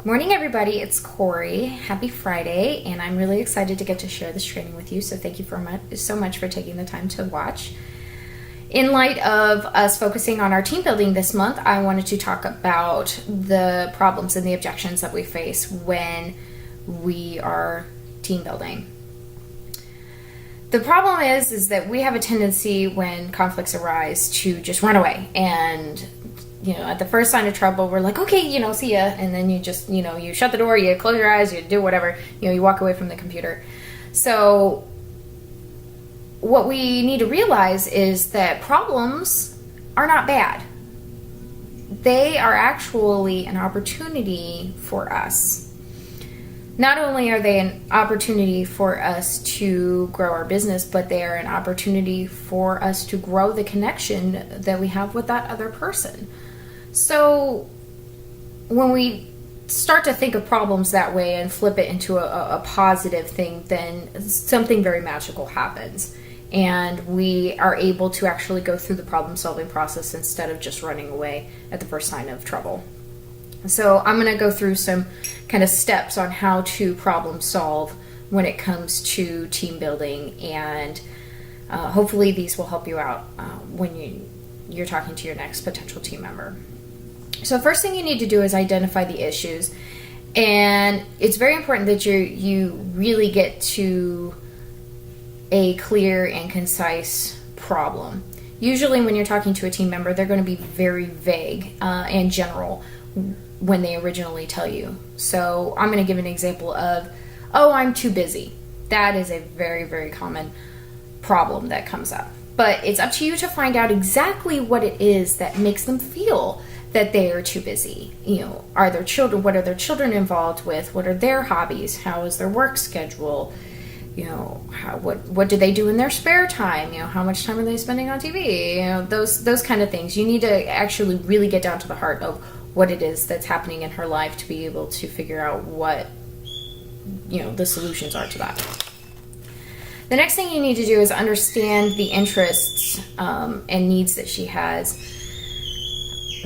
Morning, everybody. It's Corey. Happy Friday, and I'm really excited to get to share this training with you. So thank you so much for taking the time to watch. In light of us focusing on our team building this month, I wanted to talk about the problems and the objections that we face when we are team building. The problem is that we have a tendency when conflicts arise to just run away, and at the first sign of trouble, we're like, okay, see ya. And then you just, you shut the door, you close your eyes, you do whatever, you walk away from the computer. So what we need to realize is that problems are not bad. They are actually an opportunity for us. Not only are they an opportunity for us to grow our business, but they are an opportunity for us to grow the connection that we have with that other person. So when we start to think of problems that way and flip it into a positive thing, then something very magical happens. And we are able to actually go through the problem-solving process instead of just running away at the first sign of trouble. So I'm going to go through some kind of steps on how to problem solve when it comes to team building, and hopefully these will help you out when you're talking to your next potential team member. So first thing you need to do is identify the issues, and it's very important that you really get to a clear and concise problem. Usually when you're talking to a team member, they're going to be very vague and general when they originally tell you. So I'm going to give an example of, oh, I'm too busy. That is a very, very common problem that comes up. But it's up to you to find out exactly what it is that makes them feel that they are too busy. Are their children, what are their children involved with? What are their hobbies? How is their work schedule? What do they do in their spare time? How much time are they spending on TV? Those kind of things. You need to actually really get down to the heart of what it is that's happening in her life to be able to figure out what the solutions are to that. The next thing you need to do is understand the interests and needs that she has.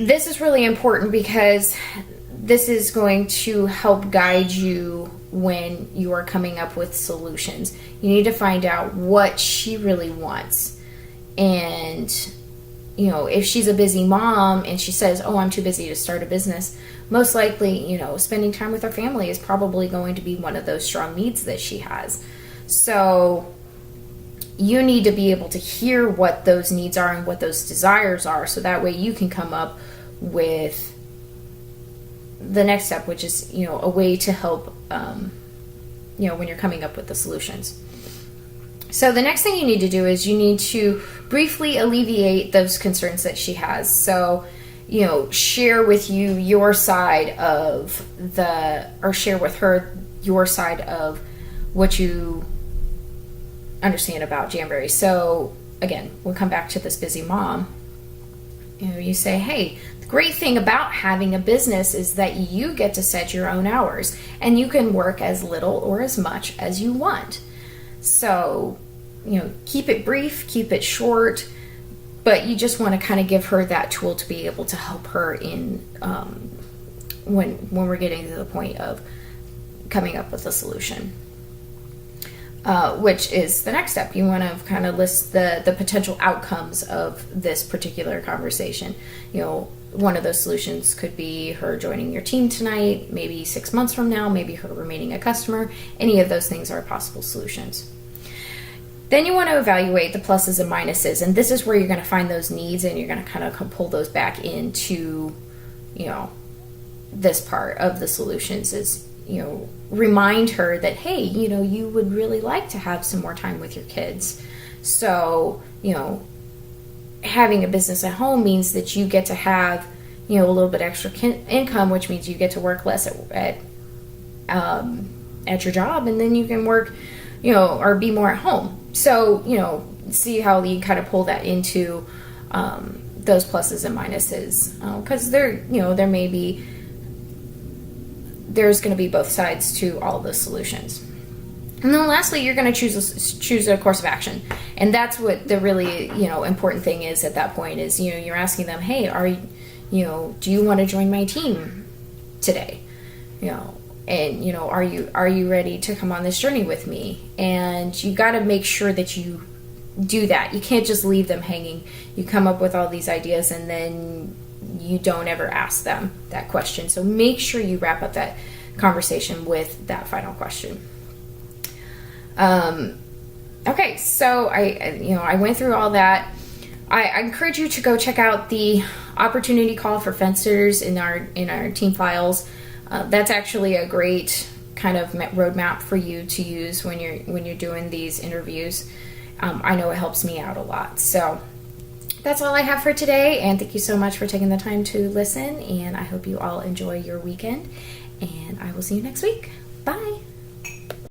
This is really important because this is going to help guide you when you are coming up with solutions. You need to find out what she really wants. And, if she's a busy mom and she says, oh, I'm too busy to start a business, most likely, spending time with her family is probably going to be one of those strong needs that she has. So you need to be able to hear what those needs are and what those desires are, so that way you can come up with the next step, which is, a way to help, when you're coming up with the solutions. So the next thing you need to do is you need to briefly alleviate those concerns that she has. So, share with you your side of or share with her your side of what you understand about Jamboree. So again, we'll come back to this busy mom. You say, hey, the great thing about having a business is that you get to set your own hours and you can work as little or as much as you want. So, keep it brief, keep it short, but you just want to kind of give her that tool to be able to help her in when we're getting to the point of coming up with a solution. Which is the next step. You want to kind of list the potential outcomes of this particular conversation. One of those solutions could be her joining your team tonight, maybe 6 months from now, maybe her remaining a customer. Any of those things are possible solutions. Then you want to evaluate the pluses and minuses, and this is where you're going to find those needs, and you're going to kind of pull those back into, this part of the solutions is, remind her that, hey, you would really like to have some more time with your kids. So, having a business at home means that you get to have, a little bit extra income, which means you get to work less at your job, and then you can work, or be more at home. So, see how you kind of pull that into those pluses and minuses, because there's going to be both sides to all the solutions. And then lastly, you're going to choose a course of action. And that's what the really, important thing is at that point is, you're asking them, hey, do you want to join my team today? And are you ready to come on this journey with me? And you got to make sure that you do that. You can't just leave them hanging. You come up with all these ideas and then you don't ever ask them that question. So make sure you wrap up that conversation with that final question. Okay, so I went through all that. I encourage you to go check out the opportunity call for fencers in our team files. That's actually a great kind of roadmap for you to use when you're doing these interviews. I know it helps me out a lot. So that's all I have for today, and thank you so much for taking the time to listen, and I hope you all enjoy your weekend, and I will see you next week. Bye.